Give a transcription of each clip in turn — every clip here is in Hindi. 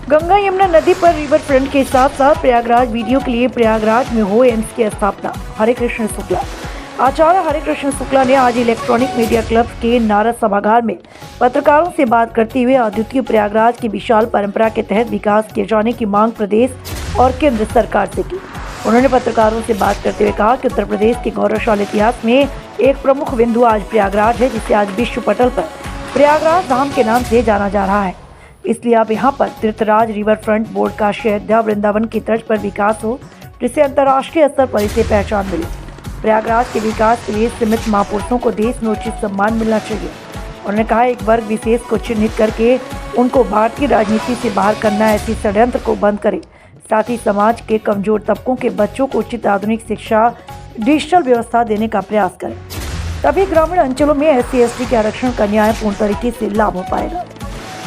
गंगा यमुना नदी पर रिवर फ्रंट के साथ साथ प्रयागराज वीडियो के लिए प्रयागराज में हो एम्स की स्थापना। हरे कृष्ण शुक्ला आचार्य हरे कृष्ण शुक्ला ने आज इलेक्ट्रॉनिक मीडिया क्लब के नारद सभागार में पत्रकारों से बात करते हुए अद्वितीय प्रयागराज की विशाल परंपरा के तहत विकास किए जाने की मांग प्रदेश और केंद्र सरकार से की। उन्होंने पत्रकारों से बात करते हुए कहा कि उत्तर प्रदेश के गौरवशाली इतिहास में एक प्रमुख बिंदु आज प्रयागराज है, जिसे आज विश्व पटल पर प्रयागराज धाम के नाम से जाना जा रहा है। इसलिए अब यहाँ पर तीर्थराज रिवर फ्रंट बोर्ड का अयोध्या वृंदावन की तर्ज पर विकास हो, जिससे अंतर्राष्ट्रीय स्तर पर इसे पहचान मिले। प्रयागराज के विकास के लिए सीमित महापुरुषों को देश में उचित सम्मान मिलना चाहिए। उन्होंने कहा, एक वर्ग विशेष को चिन्हित करके उनको भारतीय राजनीति से बाहर करना, ऐसी षड्यंत्र को बंद करे। साथ ही समाज के कमजोर तबकों के बच्चों को उचित आधुनिक शिक्षा, डिजिटल व्यवस्था देने का प्रयास करें, तभी ग्रामीण अंचलों में SC/ST के आरक्षण का न्यायपूर्ण तरीके से लाभ हो पाएगा।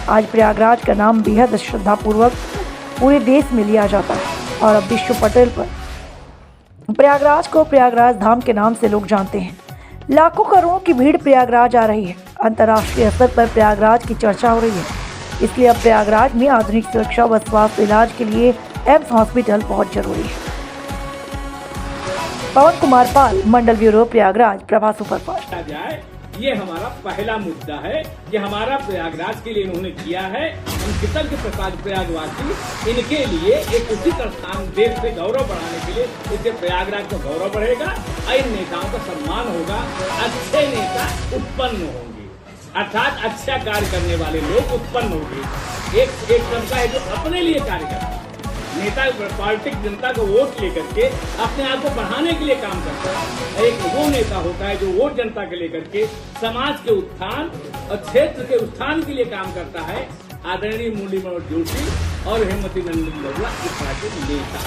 आज प्रयागराज का नाम बेहद श्रद्धापूर्वक पूरे देश में लिया जाता है और अब विश्व पटल पर प्रयागराज को प्रयागराज धाम के नाम से लोग जानते हैं। लाखों करोड़ों की भीड़ प्रयागराज आ रही है। अंतर्राष्ट्रीय स्तर पर प्रयागराज की चर्चा हो रही है। इसलिए अब प्रयागराज में आधुनिक सुरक्षा व स्वास्थ्य इलाज के लिए एम्स हॉस्पिटल बहुत जरूरी है। पवन कुमार पाल, मंडल ब्यूरो, प्रयागराज, प्रभा सुपरफास्ट। ये हमारा पहला मुद्दा है, ये हमारा प्रयागराज के लिए इन्होंने किया है। हम कृतज्ञ प्रसाद प्रयागवासी इनके लिए एक उचित स्थान, देश से गौरव बढ़ाने के लिए इससे प्रयागराज का गौरव बढ़ेगा, इन नेताओं का सम्मान होगा, अच्छे नेता उत्पन्न होंगे, अर्थात अच्छा कार्य करने वाले लोग उत्पन्न होंगे। एक संस्था है जो अपने लिए कार्य करता है, नेता पॉलिटिक जनता को वोट लेकर के अपने आप को बढ़ाने के लिए काम करता है। एक वो नेता होता है जो वोट जनता के लेकर के समाज के उत्थान और क्षेत्र के उत्थान के लिए काम करता है। आदरणीय मुरली मनोहर जोशी और हेमवती नंदन बहुगुणा इस तरह के नेता।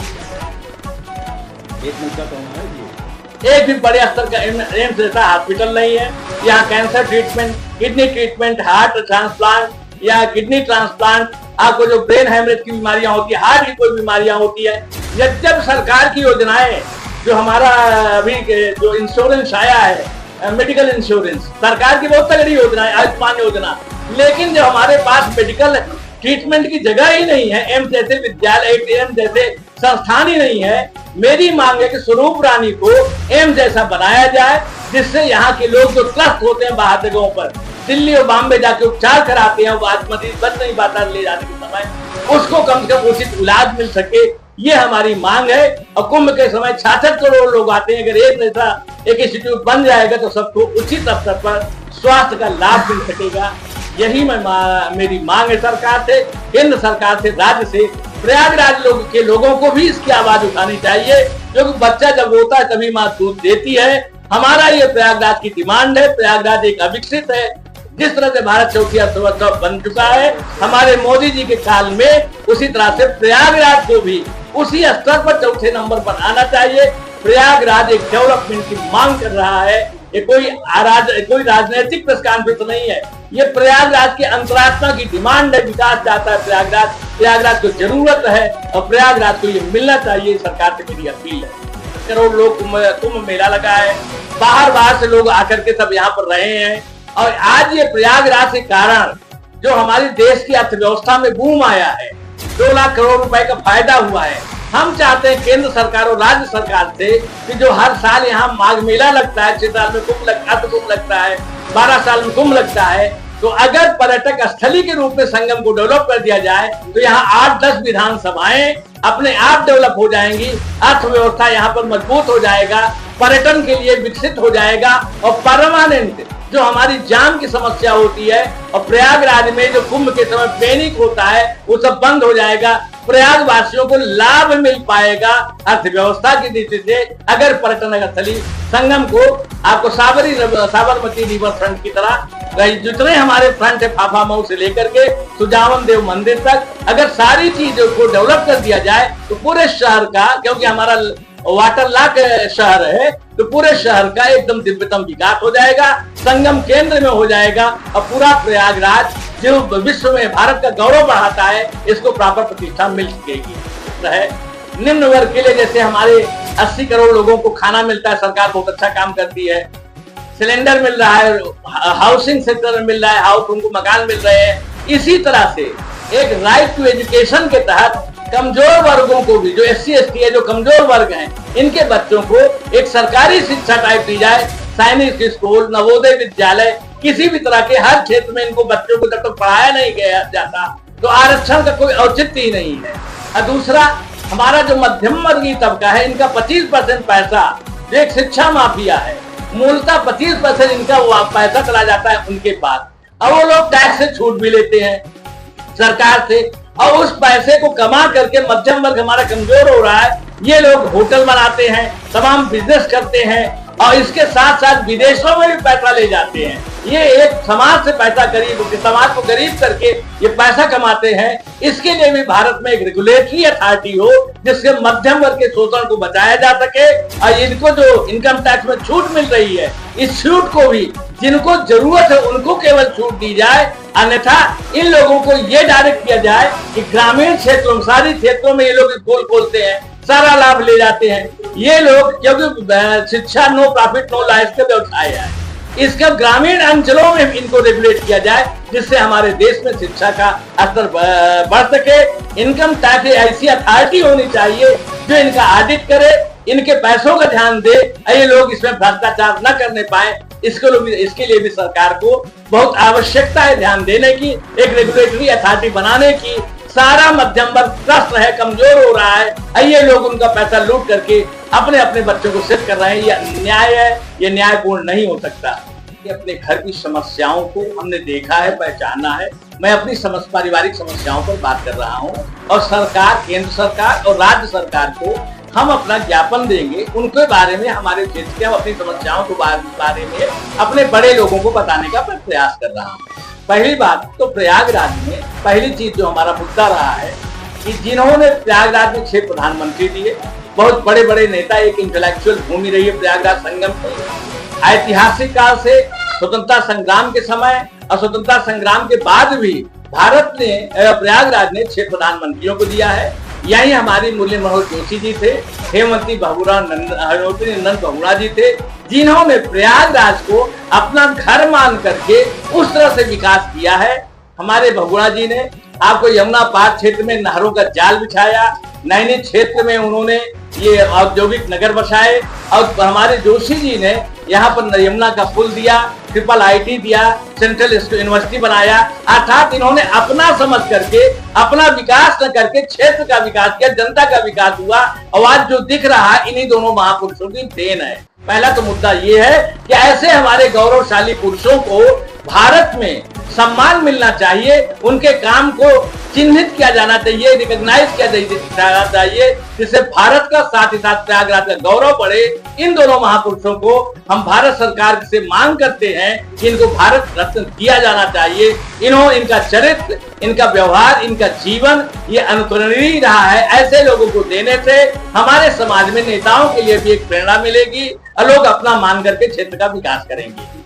एक मुद्दा तो हमारा एक भी बड़े स्तर का एम्स जैसा हॉस्पिटल नहीं है। यहाँ cancer treatment, kidney treatment, heart transplant या किडनी ट्रांसप्लांट, आपको जो ब्रेन हेमरेज की बीमारियां होती है, हार्ट की कोई बीमारियां होती है, जब सरकार की योजनाएं, जो हमारा अभी जो इंश्योरेंस आया है, मेडिकल इंश्योरेंस, सरकार की बहुत तगड़ी योजना है, आयुष्मान योजना, लेकिन जो हमारे पास मेडिकल ट्रीटमेंट की जगह ही नहीं है, एम्स जैसे विद्यालय, एम्स जैसे संस्थान ही नहीं है। मेरी मांग है कि स्वरूप रानी को एम्स जैसा बनाया जाए, जिससे यहाँ के लोग जो त्रस्त होते हैं बाहर जगहों पर, दिल्ली और बॉम्बे जाके उपचार कराते हैं, वो मरीज बच नहीं पाता ले जाने के समय, उसको कम से कम उचित इलाज मिल सके, ये हमारी मांग है। और कुंभ के समय 66 करोड़ लोग आते हैं, अगर एक इंस्टीट्यूट बन जाएगा तो सबको उचित स्तर पर स्वास्थ्य का लाभ मिल सकेगा। यही मेरी मांग है सरकार से, केंद्र सरकार से, राज्य से। प्रयागराज के लोगों को भी इसकी आवाज उठानी चाहिए, क्योंकि बच्चा जब रोता है तभी माँ दूध देती है। हमारा ये प्रयागराज की डिमांड है। प्रयागराज एक अविकसित है, जिस तरह से भारत चौथी अर्थव्यवस्था बन चुका है हमारे मोदी जी के काल में, उसी तरह से प्रयागराज को भी उसी स्तर पर चौथे नंबर पर आना चाहिए। प्रयागराज एक डेवलपमेंट की मांग कर रहा है। ये कोई राजनीतिक प्रेस कॉन्फ्रेंस नहीं है, ये प्रयागराज की अंतरात्मा की डिमांड है। विकास चाहता है प्रयागराज को जरूरत है और प्रयागराज को ये मिलना चाहिए। सरकार से मेरी अपील है। करोड़ लोग कुंभ मेला लगा है, बाहर से लोग आकर के सब यहाँ पर रहे हैं, और आज ये प्रयागराज के कारण जो हमारे देश की अर्थव्यवस्था में बूम आया है, 2 लाख करोड़ रुपए का फायदा हुआ है। हम चाहते हैं केंद्र सरकार और राज्य सरकार से कि जो हर साल यहाँ माघ मेला लगता है, 6 साल में कुंभ लगता है, 12 साल में कुंभ लगता है, तो अगर पर्यटक स्थली के रूप में संगम को डेवलप कर दिया जाए तो यहाँ 8-10 विधानसभाएं अपने आप डेवलप हो जाएंगी, अर्थव्यवस्था यहाँ पर मजबूत हो जाएगा, पर्यटन के लिए विकसित हो जाएगा, और परमानेंट जो हमारी जाम की समस्या होती है और प्रयागराज में जो कुंभ के समय पैनिक होता है, वो सब बंद हो जाएगा। प्रयाग वासियों को लाभ मिल पाएगा अर्थव्यवस्था की दृष्टि से, अगर पर्यटन स्थली संगम को आपको साबरमती रिवर फ्रंट की तरह, जितने हमारे फ्रंट है फाफा मऊ से लेकर के सुजावन देव मंदिर तक, अगर सारी चीजों को डेवलप कर दिया जाए तो पूरे शहर का, क्योंकि हमारा वाटर लॉक शहर है, तो पूरे शहर का एकदम दिव्यतम विकास हो जाएगा, संगम केंद्र में हो जाएगा, और पूरा प्रयागराज जो विश्व में भारत का गौरव बढ़ाता है, इसको प्राप्त प्रतिष्ठा मिल सकेगी। निम्न वर्ग के लिए जैसे हमारे 80 करोड़ लोगों को खाना मिलता है, सरकार बहुत अच्छा काम करती है, सिलेंडर मिल रहा है, हाउसिंग सेक्टर में मिल रहा है, उनको मकान मिल रहे हैं। इसी तरह से एक राइट टू एजुकेशन के तहत कमजोर वर्गों को भी, जो SC ST है, जो कमजोर वर्ग हैं, इनके बच्चों को एक सरकारी शिक्षा टाइप दी जाए। सैनिक स्कूल, नवोदय विद्यालय, किसी भी तरह के हर क्षेत्र में इनको बच्चों को जब तक पढ़ाया नहीं गया जाता तो आरक्षण का कोई औचित्य ही नहीं है। और दूसरा, हमारा जो मध्यम वर्गीय तबका है, इनका 25% पैसा जो एक शिक्षा माफिया है, मूलतः 25% इनका पैसा चला जाता है उनके पास। अब वो लोग टैक्स से छूट भी लेते हैं सरकार से, और उस पैसे को कमा करके मध्यम वर्ग हमारा कमजोर हो रहा है। ये लोग होटल बनाते हैं, तमाम बिजनेस करते हैं, और इसके साथ साथ विदेशों में भी पैसा ले जाते हैं। ये एक समाज से पैसा समाज को गरीब करके ये पैसा कमाते हैं। इसके लिए भी भारत में एक रेगुलेटरी अथॉरिटी हो जिससे मध्यम वर्ग के शोषण को बचाया जा सके, और इनको जो इनकम टैक्स में छूट मिल रही है, इस छूट को भी जिनको जरूरत है उनको केवल छूट दी जाए, अन्यथा इन लोगों को ये डायरेक्ट किया जाए कि ग्रामीण क्षेत्रों में, शहरी क्षेत्रों में ये लोग स्कूल खोलते हैं, सारा लाभ ले जाते हैं ये लोग, क्योंकि शिक्षा नो प्रॉफिट नो लॉस का व्यवसाय है। इसका ग्रामीण अंचलों में इनको रेगुलेट किया जाए जिससे हमारे देश में शिक्षा का स्तर बढ़ सके। इनकम टैक्स ऐसी अथॉरिटी होनी चाहिए जो इनका ऑडिट करे, इनके पैसों का ध्यान दे, ये लोग इसमें भ्रष्टाचार न करने पाए। इसके लिए भी सरकार को बहुत आवश्यकता है ध्यान देने की, एक रेगुलेटरी अथॉरिटी बनाने की। सारा मध्यम वर्ग त्रस्त है, कमजोर हो रहा है, ये लोग उनका पैसा लूट करके अपने अपने बच्चों को सेट कर रहे हैं। ये न्याय है, ये न्यायपूर्ण नहीं हो सकता। कि अपने घर की समस्याओं को हमने देखा है, पहचाना है। मैं अपनी पारिवारिक समस्याओं पर बात कर रहा हूँ, और सरकार, केंद्र सरकार और राज्य सरकार को हम अपना ज्ञापन देंगे उनके बारे में, हमारे क्षेत्र के, हम अपनी समस्याओं के बारे में अपने बड़े लोगों को बताने का मैं प्रयास कर रहा हूँ। पहली बात तो प्रयागराज में पहली चीज जो हमारा मुद्दा रहा है कि जिन्होंने प्रयागराज में 6 प्रधानमंत्री दिए, बहुत बड़े बड़े नेता, एक इंटेलेक्चुअल भूमि रही है प्रयागराज संगम की। ऐतिहासिक काल से स्वतंत्रता संग्राम के समय और स्वतंत्रता संग्राम के बाद भी भारत ने, प्रयागराज ने 6 प्रधानमंत्रियों को दिया है। यही हमारी मुरली मनोहर जोशी जी थे, हेमवती नंदन बहुगुणा जी थे, जिन्होंने प्रयागराज को अपना घर मान करके उस तरह से विकास किया है। हमारे बहुगुणा जी ने आपको यमुना पार क्षेत्र में नहरों का जाल बिछाया, नैनी क्षेत्र में उन्होंने ये औद्योगिक नगर बसाए, और हमारे जोशी जी ने यहाँ पर यमुना का पुल दिया, IIT दिया, सेंट्रल यूनिवर्सिटी बनाया। अर्थात इन्होंने अपना समझ करके, अपना विकास न करके क्षेत्र का विकास किया, जनता का विकास हुआ। और आज जो दिख रहा है इन्हीं दोनों महापुरुषों की देन है। पहला तो मुद्दा ये है कि ऐसे हमारे गौरवशाली पुरुषों को भारत में सम्मान मिलना चाहिए, उनके काम को चिन्हित किया जाना चाहिए, रिकॉग्नाइज किया जाना चाहिए, जिससे भारत का साथ ही साथ प्रयागराज का गौरव बढ़े। इन दोनों महापुरुषों को हम भारत सरकार से मांग करते हैं कि इनको भारत रत्न दिया जाना चाहिए। इनका चरित्र, इनका व्यवहार, इनका जीवन ये अनुकरणीय रहा है। ऐसे लोगों को देने से हमारे समाज में नेताओं के लिए भी एक प्रेरणा मिलेगी और लोग अपना मान करके क्षेत्र का विकास करेंगे।